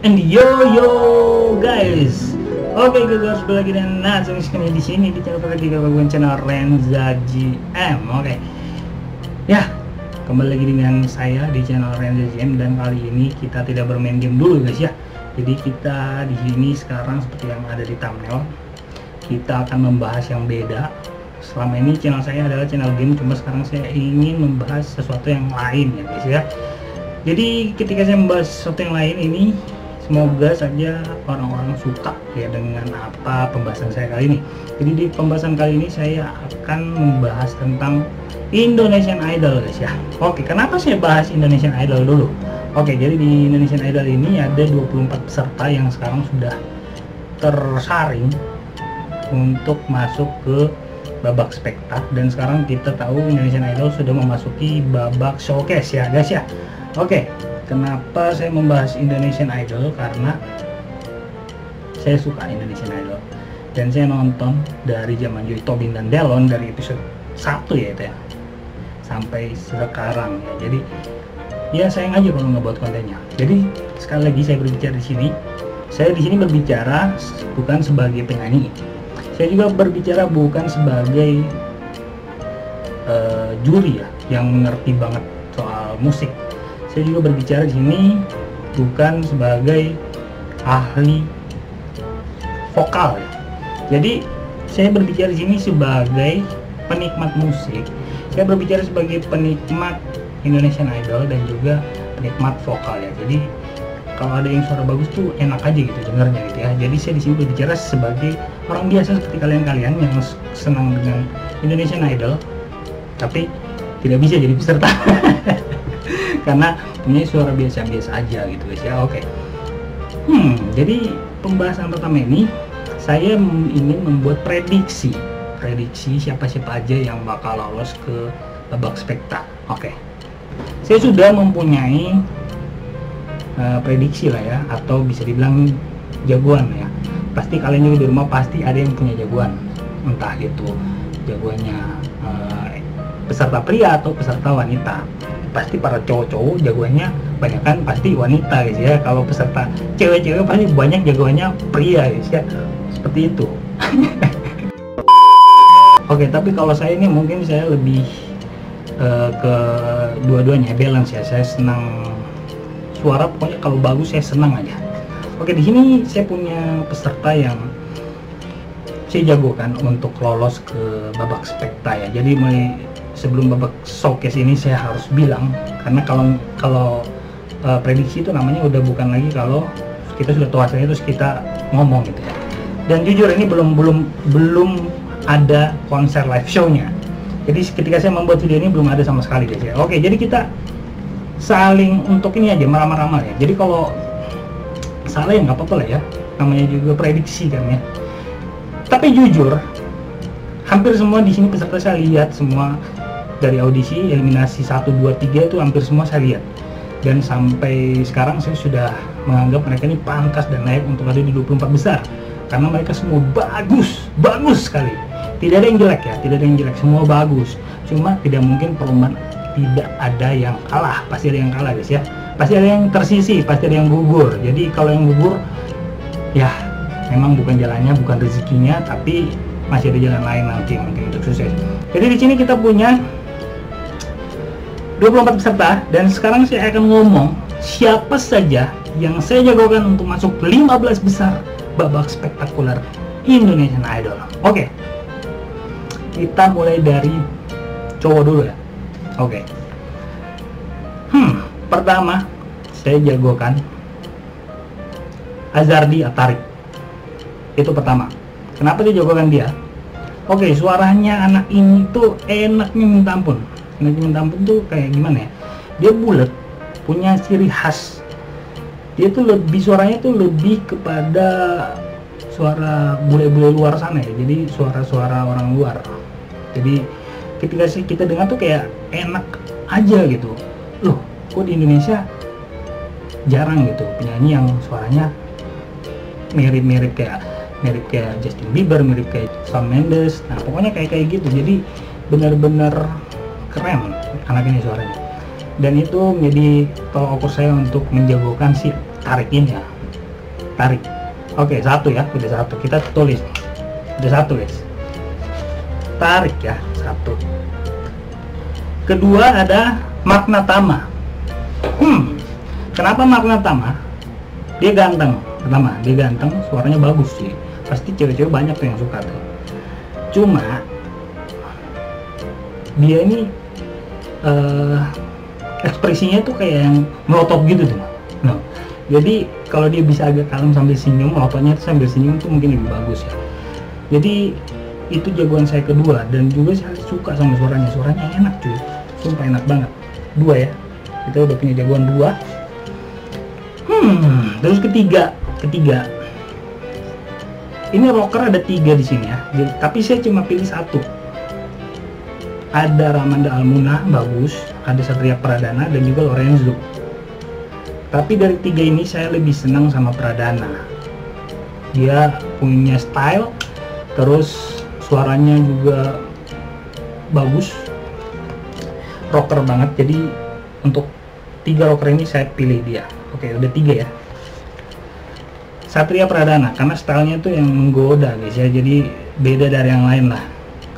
And yo guys, oke guys, balik lagi dan langsung sekali di sini di channel channel Renza GM. Oke, ya kembali lagi dengan saya di channel Renza GM, dan kali ini kita tidak bermain game dulu guys ya. Jadi kita di sini sekarang seperti yang ada di thumbnail, kita akan membahas yang beda. Selama ini channel saya adalah channel game, cuma sekarang saya ingin membahas sesuatu yang lain ya guys ya. Jadi ketika saya membahas sesuatu yang lain ini, semoga saja orang-orang suka ya dengan apa pembahasan saya kali ini. Jadi di pembahasan kali ini saya akan membahas tentang Indonesian Idol guys ya. Oke, kenapa saya bahas Indonesian Idol dulu? Oke, jadi di Indonesian Idol ini ada 24 peserta yang sekarang sudah tersaring untuk masuk ke babak spektak, dan sekarang kita tahu Indonesian Idol sudah memasuki babak showcase ya guys ya. Oke, kenapa saya membahas Indonesian Idol? Karena saya suka Indonesian Idol dan saya nonton dari zaman Joy Tobin dan Delon dari episode 1 ya itu ya sampai sekarang ya. Jadi ya sayang aja kalau nggak buat kontennya. Jadi sekali lagi saya berbicara di sini, saya di sini berbicara bukan sebagai penyanyi. Saya juga berbicara bukan sebagai juri ya yang mengerti banget soal musik. Saya juga berbicara di sini bukan sebagai ahli vokal ya. Jadi saya berbicara di sini sebagai penikmat musik. Saya berbicara sebagai penikmat Indonesian Idol dan juga penikmat vokal ya. Jadi kalau ada yang suara bagus tuh enak aja gitu dengarnya gitu ya. Jadi saya di sini berbicara sebagai orang biasa seperti kalian-kalian yang senang dengan Indonesian Idol tapi tidak bisa jadi peserta karena punya suara biasa-biasa aja gitu guys ya. Oke. Jadi pembahasan pertama ini saya ingin membuat prediksi siapa-siapa aja yang bakal lolos ke babak spektak. Oke. Saya sudah mempunyai prediksi lah ya, atau bisa dibilang jagoan ya. Pasti kalian juga di rumah pasti ada yang punya jagoan, entah itu jagoannya peserta pria atau peserta wanita. Pasti para cowok-cowok jagoannya banyak kan pasti wanita guys ya. Kalau peserta cewek-cewek pasti banyak jagoannya pria guys ya, seperti itu. Oke, tapi kalau saya ini mungkin saya lebih ke dua-duanya, balance ya. Saya senang suara, pokoknya kalau bagus saya senang aja. Oke, di sini saya punya peserta yang saya jagokan untuk lolos ke babak spektak ya. Jadi mulai sebelum babak showcase ini saya harus bilang, karena kalau prediksi itu namanya udah bukan lagi kalau kita sudah tahu hasilnya terus kita ngomong gitu ya. Dan jujur ini belum ada konser live show-nya. Jadi ketika saya membuat video ini belum ada sama sekali guys ya. Oke, jadi kita saling untuk ini aja meramah-ramah ya. Jadi kalau salah ya nggak apa-apa lah ya, namanya juga prediksi kan ya. Tapi jujur hampir semua di sini peserta saya lihat semua dari audisi eliminasi 1, 2, 3 itu hampir semua saya lihat, dan sampai sekarang saya sudah menganggap mereka ini pantas dan layak untuk ada di 24 besar karena mereka semua bagus sekali. Tidak ada yang jelek ya, tidak ada yang jelek, semua bagus. Cuma tidak mungkin perlombaan tidak ada yang kalah, pasti ada yang kalah guys ya. Pasti ada yang tersisih, pasti ada yang gugur. Jadi kalau yang gugur ya memang bukan jalannya, bukan rezekinya, tapi masih ada jalan lain nanti mungkin untuk sukses. Jadi di sini kita punya 24 peserta, dan sekarang saya akan ngomong siapa saja yang saya jagokan untuk masuk 15 besar babak spektakuler Indonesian Idol. Oke. Kita mulai dari cowok dulu ya. Oke. Pertama saya jagokan Azardi Atarik. Itu pertama. Kenapa dia jagokan dia? Oke, suaranya anak ini tuh enaknya minta ampun. Enaknya minta ampun tuh kayak gimana ya? Dia bulat, punya ciri khas. Dia tuh lebih, suaranya tuh lebih kepada suara bule-bule luar sana ya. Jadi suara-suara orang luar. Jadi ketika kita dengar tuh kayak enak aja gitu. Loh, kok di Indonesia jarang gitu penyanyi yang suaranya mirip kayak Justin Bieber, mirip kayak Shawn Mendes. Nah pokoknya kayak gitu. Jadi benar-benar keren anak ini suaranya. dan itu menjadi tolak ukur saya untuk menjagokan si Tarik ini ya. Tarik. Oke, satu ya, udah satu. Kita tulis. Udah satu guys. Tarik ya, satu. Kedua ada Magnatama. Kenapa Magnatama? Dia ganteng. Pertama, dia ganteng, suaranya bagus sih. Pasti cewek-cewek banyak tuh yang suka tuh. Cuma dia ini ekspresinya tuh kayak yang melotot gitu tuh. Nah, jadi kalau dia bisa agak kalem sambil senyum, melototnya sambil senyum tuh mungkin lebih bagus ya. Jadi itu jagoan saya kedua, dan juga saya suka sama suaranya. Suaranya enak cuy, sumpah enak banget. Dua ya, kita udah punya jagoan dua. Terus ketiga ini rocker ada 3 di sini ya. Jadi, tapi saya cuma pilih satu. Ada Ramanda Almunah bagus, ada Satria Pradana, dan juga Lorenzo. Tapi dari 3 ini saya lebih senang sama Pradana. Dia punya style, terus suaranya juga bagus, rocker banget. Jadi untuk 3 rocker ini saya pilih dia. Oke, udah 3 ya. Satria Pradana karena stylenya tuh yang menggoda guys ya, jadi beda dari yang lain lah.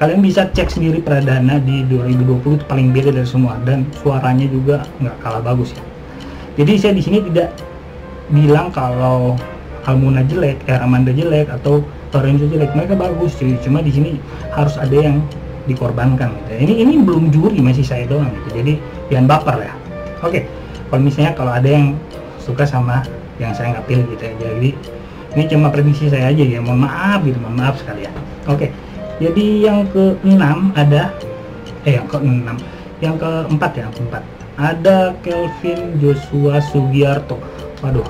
Kalian bisa cek sendiri Pradana di 2020 itu paling beda dari semua, dan suaranya juga nggak kalah bagus ya. Jadi saya di sini tidak bilang kalau Almuna jelek, Ramanda jelek, atau Lorenzo jelek. Mereka bagus cuy, cuma di sini harus ada yang dikorbankan gitu. Ini belum juri, masih saya doang gitu. Jadi jangan baper ya. Oke, kalau misalnya kalau ada yang suka sama yang saya nggak pilih gitu ya, jadi ini cuma prediksi saya aja ya, mohon maaf gitu, mohon maaf sekali ya. Oke, jadi yang ke-6 ada yang keempat ada Kelvin Joshua Sugiarto. Waduh,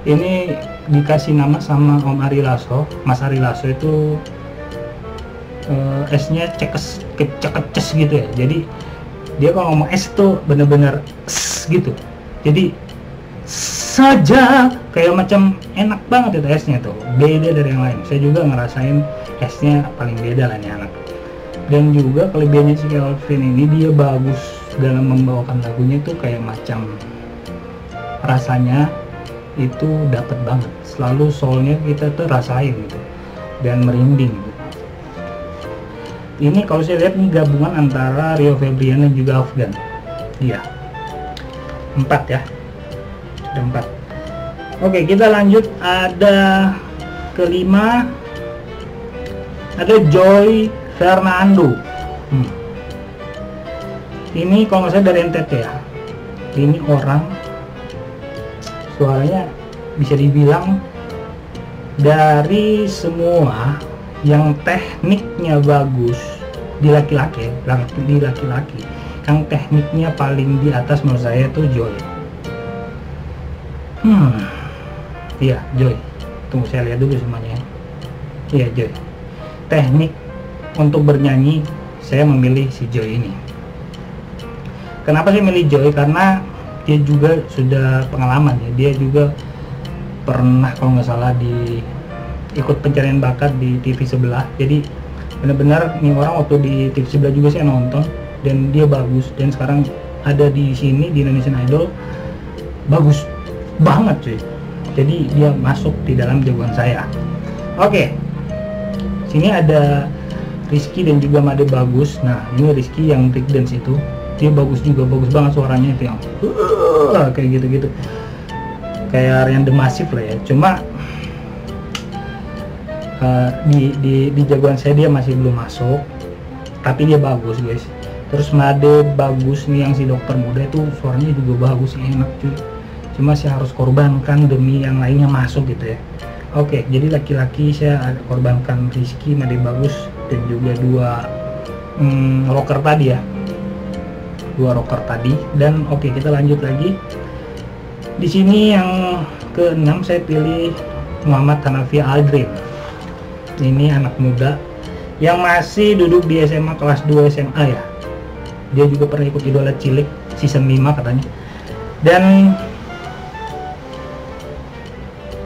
ini dikasih nama sama Om Ari Lasso, Mas Ari Lasso itu S-nya ceces gitu ya. Jadi dia kalau ngomong S tuh bener-bener S gitu. Jadi saja kayak macam enak banget itu S-nya tuh, beda dari yang lain. Saya juga ngerasain S-nya paling beda lah nih anak. Dan juga kelebihannya si Kelvin ini, dia bagus dalam membawakan lagunya tuh kayak macam rasanya itu dapat banget, selalu soulnya kita tuh rasain gitu dan merinding gitu. Ini kalau saya lihat nih gabungan antara Rio Febrian dan juga Afgan. Iya, 4 ya, ada 4. Oke, kita lanjut. Ada kelima, ada Joy Fernando. Ini kalau nggak salah dari NTT ya. Ini orang suaranya bisa dibilang dari semua yang tekniknya bagus di laki-laki, yang tekniknya paling di atas menurut saya tuh Joy. Iya, Joy. Tunggu saya lihat dulu semuanya. Iya, Joy. Teknik untuk bernyanyi saya memilih si Joy ini. Kenapa saya milih Joy? Karena dia juga sudah pengalaman ya. Dia juga pernah kalau nggak salah ikut pencarian bakat di TV sebelah. Jadi benar-benar nih orang waktu di TV sebelah juga saya nonton, dan dia bagus. Dan sekarang ada di sini di Indonesian Idol, bagus banget cuy. Jadi dia masuk di dalam jagoan saya. Oke, sini ada Rizky dan juga Made bagus. Nah, ini Rizky yang breakdance itu, dia bagus juga, bagus banget suaranya itu yang kayak gitu-gitu, kayak Ryan The Massive lah ya. Cuma di jagoan saya dia masih belum masuk, tapi dia bagus guys. Terus Made bagus nih, yang si dokter muda itu suaranya juga bagus, enak cuy. Cuma saya harus korbankan demi yang lainnya masuk gitu ya. Oke, jadi laki-laki saya korbankan Rizky, Made bagus, dan juga 2 rocker tadi ya, 2 rocker tadi. Dan oke, kita lanjut lagi. Di sini yang ke-6 saya pilih Muhammad Hanafi Aldrin. Ini anak muda yang masih duduk di SMA kelas 2 SMA ya. Dia juga pernah ikut Idola Cilik season 5 katanya. Dan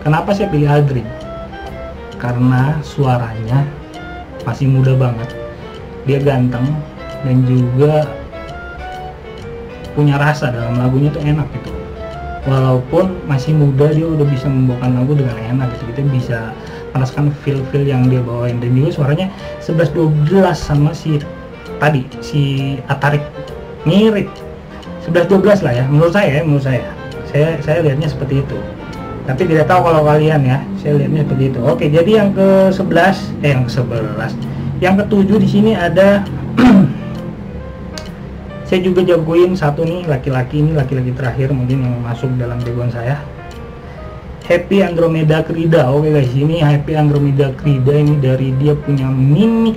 kenapa saya pilih Aldrin? Karena suaranya masih muda banget, dia ganteng, dan juga punya rasa dalam lagunya tuh enak gitu. Walaupun masih muda dia udah bisa membawakan lagu dengan enak gitu, kita bisa merasakan feel yang dia bawain. Dan juga suaranya 11-12 sama si tadi si Atarik, mirip 11-12 lah ya menurut saya saya lihatnya seperti itu, tapi tidak tahu kalau kalian ya, saya lihatnya seperti itu. Oke, jadi yang ke-11 yang ke-7 di sini ada saya juga jagoin satu nih, laki-laki terakhir mungkin yang masuk dalam jagoan saya, Happy Andromeda Krida. Oke guys, ini Happy Andromeda Krida ini dari dia punya mimik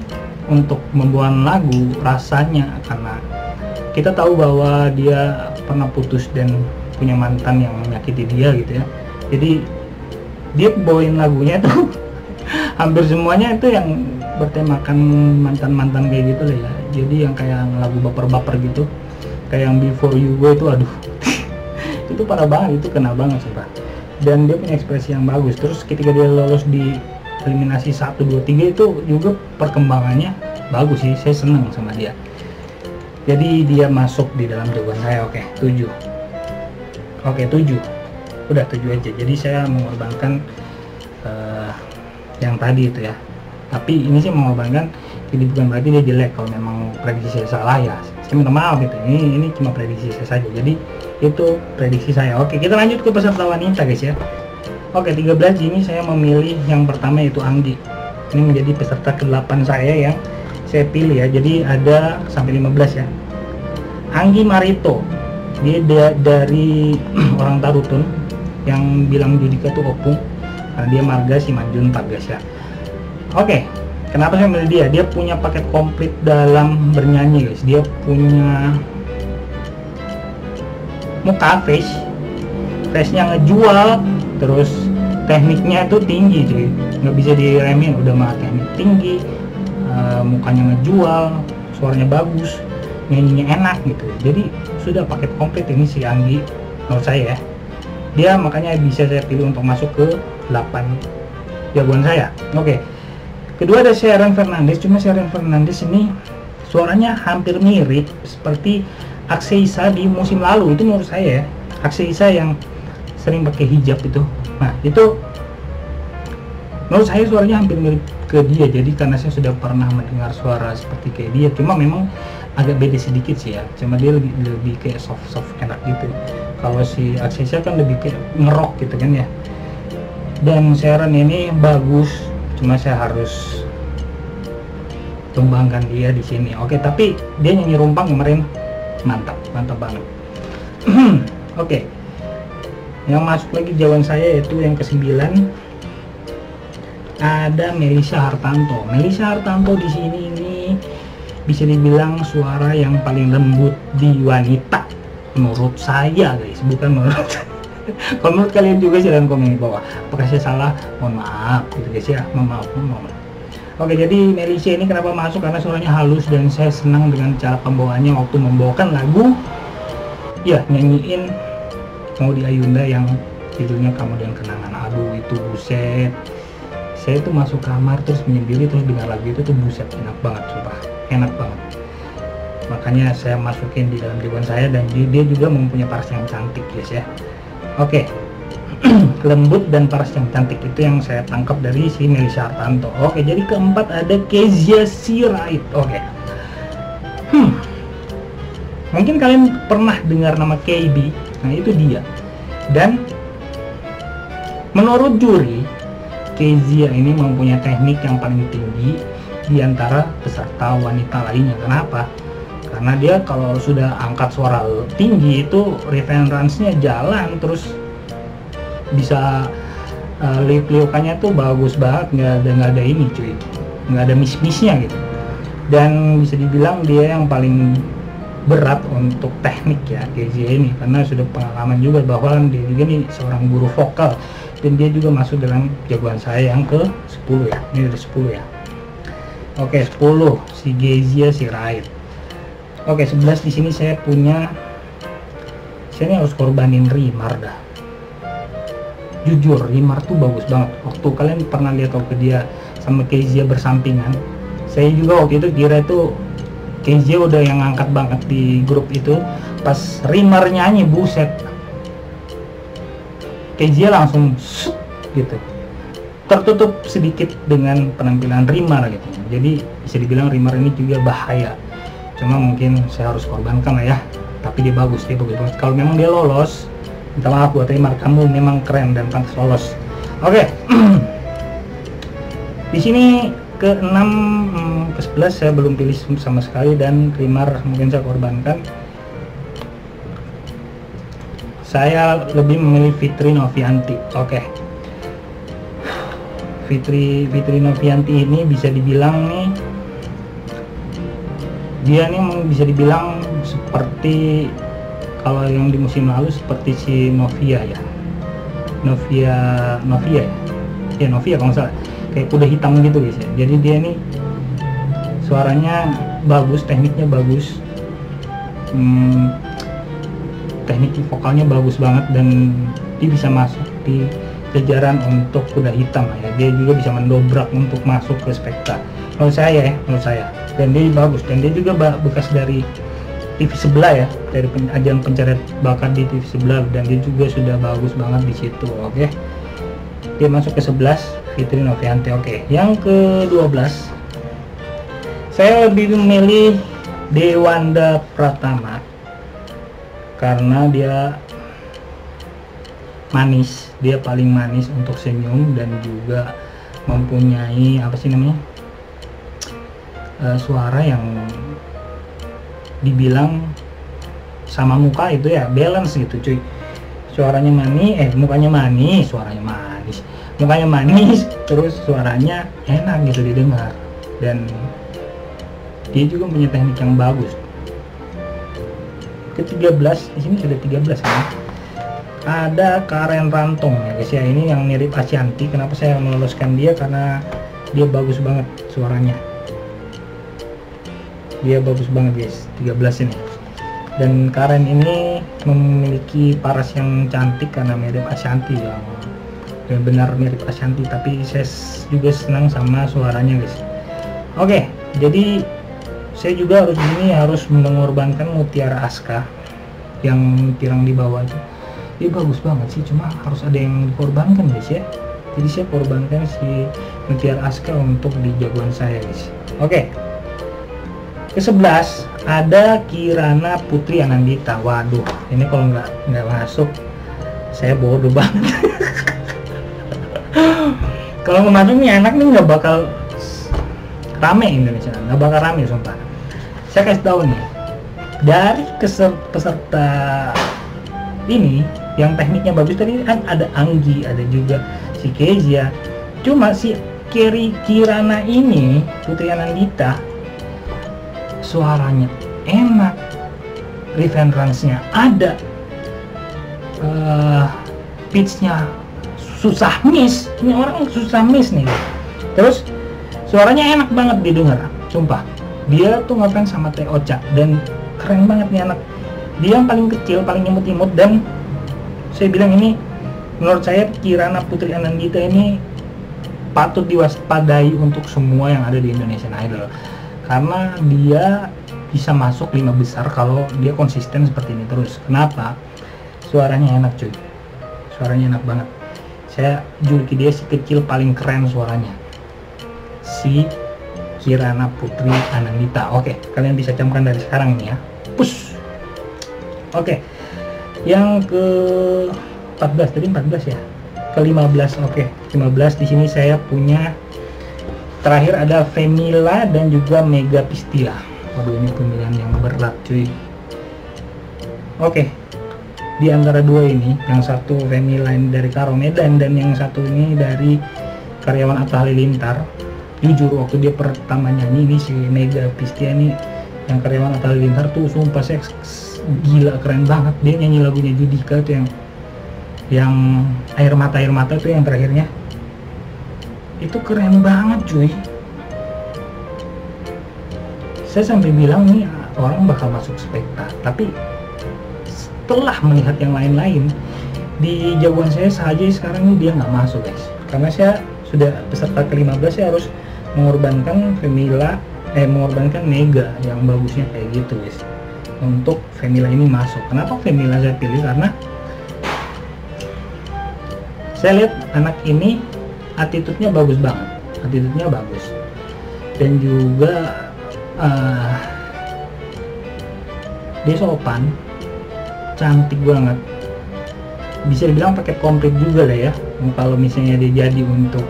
untuk membawakan lagu rasanya, karena kita tahu bahwa dia pernah putus dan punya mantan yang menyakiti dia gitu ya. Jadi dia bawain lagunya tuh hampir semuanya itu yang bertemakan mantan-mantan kayak gitu lah ya. Jadi yang kayak lagu baper-baper gitu, kayak yang Before You Go itu, aduh itu parah banget, itu kena banget sumpah. Dan dia punya ekspresi yang bagus. Terus ketika dia lolos di eliminasi 1, 2, 3 itu juga perkembangannya bagus sih, saya seneng sama dia. Jadi dia masuk di dalam jawaban saya. Oke, 7. Oke, 7. Udah 7 aja. Jadi saya mengorbankan yang tadi itu ya. Tapi ini sih mengorbankan, jadi bukan berarti dia jelek. Kalau memang prediksi saya salah ya saya minta maaf gitu. Ini cuma prediksi saya saja. Jadi itu prediksi saya. Oke, kita lanjut ke peserta wanita guys ya. Oke, 13 ini saya memilih yang pertama yaitu Anggi. Ini menjadi peserta ke-8 saya yang saya pilih ya. Jadi ada sampai 15 ya. Anggi Marito, dia dari orang Tarutun, yang bilang Judika tuh opung karena dia marga Simanjuntak guys ya. Oke, kenapa saya milih dia? Dia punya paket komplit dalam bernyanyi guys. Dia punya muka face-nya ngejual, terus tekniknya itu tinggi cuy, nggak bisa diremin, udah mah teknik tinggi, mukanya ngejual, suaranya bagus, nyanyinya enak gitu. Jadi sudah paket komplit ini si Anggi menurut saya ya. Dia makanya bisa saya pilih untuk masuk ke 8 jagoan saya. Oke, kedua ada Sharon Fernandez. Cuma Sharon Fernandez ini suaranya hampir mirip seperti Akseisa di musim lalu, itu menurut saya ya. Akseisa yang sering pakai hijab itu, nah itu menurut saya suaranya hampir mirip ke dia. Jadi karena saya sudah pernah mendengar suara seperti kayak dia, cuma memang agak beda sedikit sih ya. Cuma dia lebih kayak soft enak gitu. Kalau si Akseisa kan lebih kayak ngerok gitu kan ya. Dan Sharon ini bagus, cuma saya harus tumbangkan dia di sini. Oke, tapi dia nyanyi rumpang kemarin mantap banget. Oke, yang masuk lagi jawaban saya yaitu yang ke-9 ada Melisa Hartanto. Melisa Hartanto di sini ini bisa dibilang suara yang paling lembut di wanita menurut saya guys, bukan menurut kalau menurut kalian juga silahkan komen di bawah. Apakah saya salah? Mohon maaf gitu guys ya, mohon maaf. Oke, jadi Melisa ini kenapa masuk? Karena suaranya halus dan saya senang dengan cara pembawaannya waktu membawakan lagu ya, nyanyiin Maudy Ayunda yang judulnya Kamu dan Kenangan. Aduh itu buset, saya tuh masuk kamar terus menyendiri terus dengar lagu itu tuh buset, enak banget sumpah, enak banget. Makanya saya masukin di dalam jawaban saya. Dan dia juga mempunyai paras yang cantik guys ya. Oke, lembut dan paras yang cantik itu yang saya tangkap dari si Melisa Hartanto. Oke, jadi keempat ada Kezia Sirait. Oke, mungkin kalian pernah dengar nama KB. Nah itu dia. Dan menurut juri, Kezia ini mempunyai teknik yang paling tinggi di antara peserta wanita lainnya. Kenapa? Karena dia kalau sudah angkat suara tinggi itu referensinya jalan, terus bisa liuk-liukannya tuh bagus banget, nggak ada ini cuy, nggak ada miss-missnya gitu. Dan bisa dibilang dia yang paling berat untuk teknik ya Kezia ini, karena sudah pengalaman juga bahwa dia juga nih seorang guru vokal. Dan dia juga masuk dalam jagoan saya yang ke-10 ya. Ini udah 10 ya. Oke, 10 si Kezia Sirait. Oke, 11 di sini saya punya, saya ini harus korbanin Rimar dah. Jujur, Rimar tuh bagus banget. Waktu kalian pernah lihat waktu dia sama Kezia bersampingan, saya juga waktu itu kira itu KJ udah yang ngangkat banget di grup itu. Pas Rimmer nyanyi, buset, KJ langsung gitu, tertutup sedikit dengan penampilan Rimmer gitu. Jadi bisa dibilang Rimmer ini juga bahaya, cuma mungkin saya harus korbankan lah ya. Tapi dia bagus banget. Kalau memang dia lolos, minta maaf buat Rimmer, kamu memang keren dan pantas lolos. Oke. Di sini ke-6, ke-11 saya belum pilih sama sekali, dan Rimmer mungkin saya korbankan. Saya lebih memilih Fitri Novianti. Oke. Fitri Novianti ini bisa dibilang nih, dia nih bisa dibilang seperti kalau yang di musim lalu seperti si Novia ya. Novia kalau nggak salah, kayak kuda hitam gitu guys ya. Jadi dia nih suaranya bagus, tekniknya bagus, teknik vokalnya bagus banget, dan dia bisa masuk di jajaran untuk kuda hitam ya. Dia juga bisa mendobrak untuk masuk ke spekta menurut saya. Dan dia bagus, dan dia juga bekas dari TV sebelah ya, dari ajang pencarian bakat di TV sebelah, dan dia juga sudah bagus banget di situ. Oke. Dia masuk ke 11, Fitri Novianti. Oke. Yang ke-12 saya lebih memilih Dewanda Pratama karena dia manis, dia paling manis untuk senyum, dan juga mempunyai suara yang dibilang sama muka itu ya balance gitu cuy. Suaranya mukanya manis, mukanya manis, terus suaranya enak gitu didengar, dan dia juga punya teknik yang bagus. Ke-13, di sini sudah 13 kan. Ada Karen Rantong ya guys ya, ini yang mirip Ashanti. Kenapa saya meloloskan dia? Karena dia bagus banget suaranya. Dia bagus banget guys, 13 ini. Dan Karen ini memiliki paras yang cantik karena mirip Ashanti ya. Benar mirip Ashanti, tapi saya juga senang sama suaranya guys. Oke, jadi saya juga harus mengorbankan Mutiara Aska yang pirang di bawah itu. Dia bagus banget sih, cuma harus ada yang dikorbankan guys ya. Jadi saya korbankan si Mutiara Aska untuk di jagoan saya guys. Oke. Ke-11 ada Kirana Putri Anandita. Waduh, ini kalau nggak masuk saya bodoh banget. Kalau mau masuk nih anak nih nggak bakal rame Indonesia, nggak bakal rame sumpah. Saya kasih tahu nih, dari peserta ini yang tekniknya bagus tadi kan ada Anggi, ada juga si Kezia. Cuma si Kirana ini, Putri Anandita, suaranya enak, reference-nya ada, pitch-nya susah miss. Ini orang susah miss nih. Terus suaranya enak banget didengar, sumpah. Dia tuh ngefans sama Teh Ocha, dan keren banget nih anak. Dia yang paling kecil, paling imut-imut, dan saya bilang ini menurut saya Kirana Putri Anandita ini patut diwaspadai untuk semua yang ada di Indonesian Idol, karena dia bisa masuk 5 besar kalau dia konsisten seperti ini terus. Kenapa? Suaranya enak cuy, suaranya enak banget. Saya juluki dia si kecil paling keren suaranya, si Kirana Putri Anandita. Oke, kalian bisa camkan dari sekarang ini ya, push. Oke, yang ke 14 tadi 14 ya, ke 15. Oke, 15 di sini saya punya terakhir ada Femila dan juga Mega Pistila. Waduh, ini pemilihan yang berat cuy. Oke, di antara dua ini, yang satu Femila dari Karo Medan dan yang satu ini dari karyawan Atta Halilintar. Jujur waktu dia pertama nyanyi ini si Mega Pistila ini yang karyawan Atta Halilintar tuh sumpah saya gila, keren banget. Dia nyanyi lagunya Judika tuh yang air mata tuh yang terakhirnya. Itu keren banget cuy. Saya sampai bilang nih orang bakal masuk spekta, tapi setelah melihat yang lain-lain di jagoan saya saja sekarang ini dia nggak masuk guys, karena saya sudah peserta ke-15. Saya harus mengorbankan Femila mengorbankan Mega yang bagusnya kayak gitu guys untuk Femila ini masuk. Kenapa Femila saya pilih? Karena saya lihat anak ini attitude-nya bagus banget, attitude-nya bagus, dan juga dia sopan, cantik banget, bisa dibilang paket komplit juga lah ya. Kalau misalnya dia jadi untuk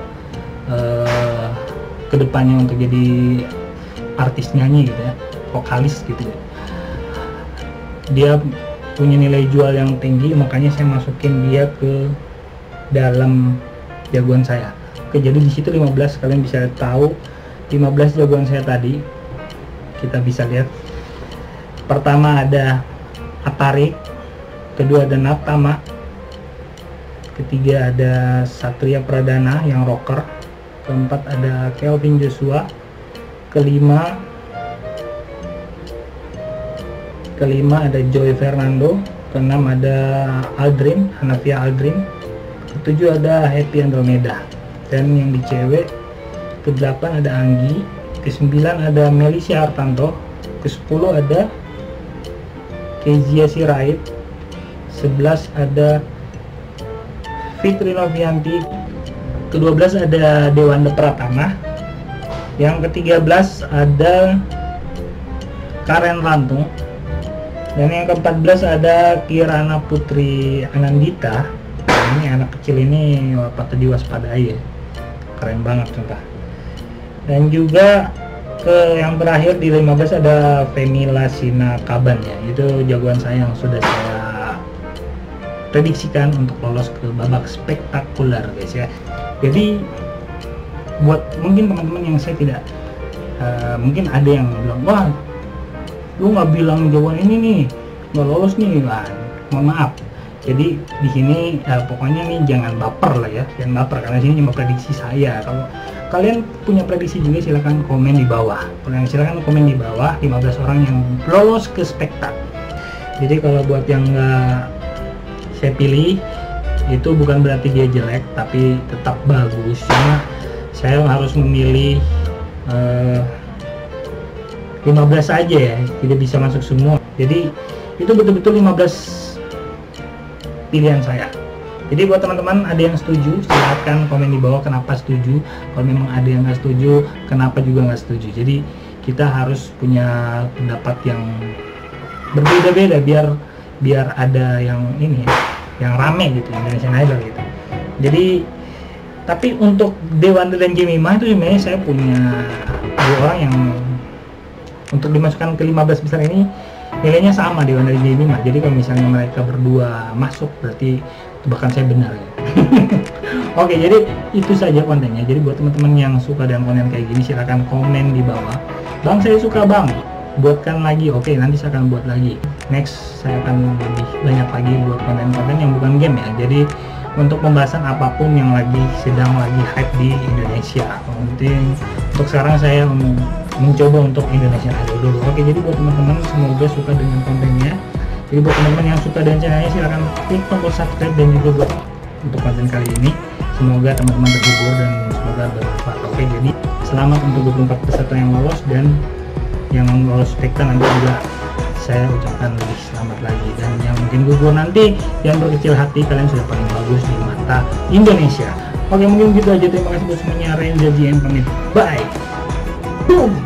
kedepannya untuk jadi artis nyanyi gitu ya, vokalis gitu ya, dia punya nilai jual yang tinggi, makanya saya masukin dia ke dalam jagoan saya. Oke, jadi di situ 15, kalian bisa tahu 15 jagoan saya tadi. Kita bisa lihat, pertama ada Atarik, kedua ada Natama, ketiga ada Satria Pradana yang rocker, keempat ada Kelvin Joshua, kelima ada Joy Fernando, keenam ada Aldrin, Hanafia Aldrin, ketujuh ada Happy Andromeda, dan yang di cewek ke-8 ada Anggi, ke-9 ada Melisha Hartanto, ke-10 ada Kezia Sirait, 11 ada Fitri Novianti, ke-12 ada Dewanda Pratama, yang ke-13 ada Karen Rantung, dan yang ke-14 ada Kirana Putri Anandita. Ini anak kecil ini patut diwaspadai ya, keren banget sumpah. Dan juga ke yang terakhir di 15 ada Femila Sina Kaban ya, itu jagoan saya yang sudah saya prediksikan untuk lolos ke babak spektakuler guys ya. Jadi buat mungkin teman-teman yang saya tidak mungkin ada yang bilang, wah lu nggak bilang jagoan ini nih nggak lolos nih, wah mohon maaf. Jadi di sini pokoknya nih jangan baper lah ya, jangan baper karena sini cuma prediksi saya. Kalau kalian punya prediksi juga silahkan komen di bawah. Silahkan komen di bawah 15 orang yang lolos ke spektak. Jadi kalau buat yang nggak saya pilih itu bukan berarti dia jelek, tapi tetap bagus. Cuma saya harus memilih 15 aja ya, tidak bisa masuk semua. Jadi itu betul-betul 15 pilihan saya. Jadi buat teman-teman ada yang setuju silahkan komen di bawah kenapa setuju, kalau memang ada yang nggak setuju kenapa juga nggak setuju. Jadi kita harus punya pendapat yang berbeda-beda biar ada yang ini yang rame gitu, Indonesian Idol gitu. Jadi tapi untuk Dewanda dan Jemimah itu sebenarnya saya punya dua orang yang untuk dimasukkan ke 15 besar ini nilainya sama Dewanda dan Jemimah. Jadi kalau misalnya mereka berdua masuk berarti tebakan saya benar ya. Oke, jadi itu saja kontennya. Jadi buat teman-teman yang suka dengan konten kayak gini silahkan komen di bawah, bang saya suka bang, buatkan lagi. Oke, nanti saya akan buat lagi. Next saya akan lebih banyak lagi buat konten-konten yang bukan game ya. Jadi untuk pembahasan apapun yang sedang lagi hype di Indonesia. Mungkin untuk sekarang saya mencoba untuk Indonesian Idol dulu. Oke, jadi buat teman-teman semoga suka dengan kontennya. Jadi buat teman-teman yang suka dengan channelnya silahkan klik tombol subscribe, dan juga buat untuk konten kali ini semoga teman-teman terhibur dan semoga bermanfaat. Oke, jadi selamat untuk 24 peserta yang lolos, dan yang lolos spekta nanti juga saya ucapkan lebih selamat lagi. Dan yang mungkin gugur nanti yang berkecil hati, kalian sudah paling bagus di mata Indonesia. Oke, mungkin gitu aja. Terima kasih buat semuanya. Renza JM pamit. Bye. Boom.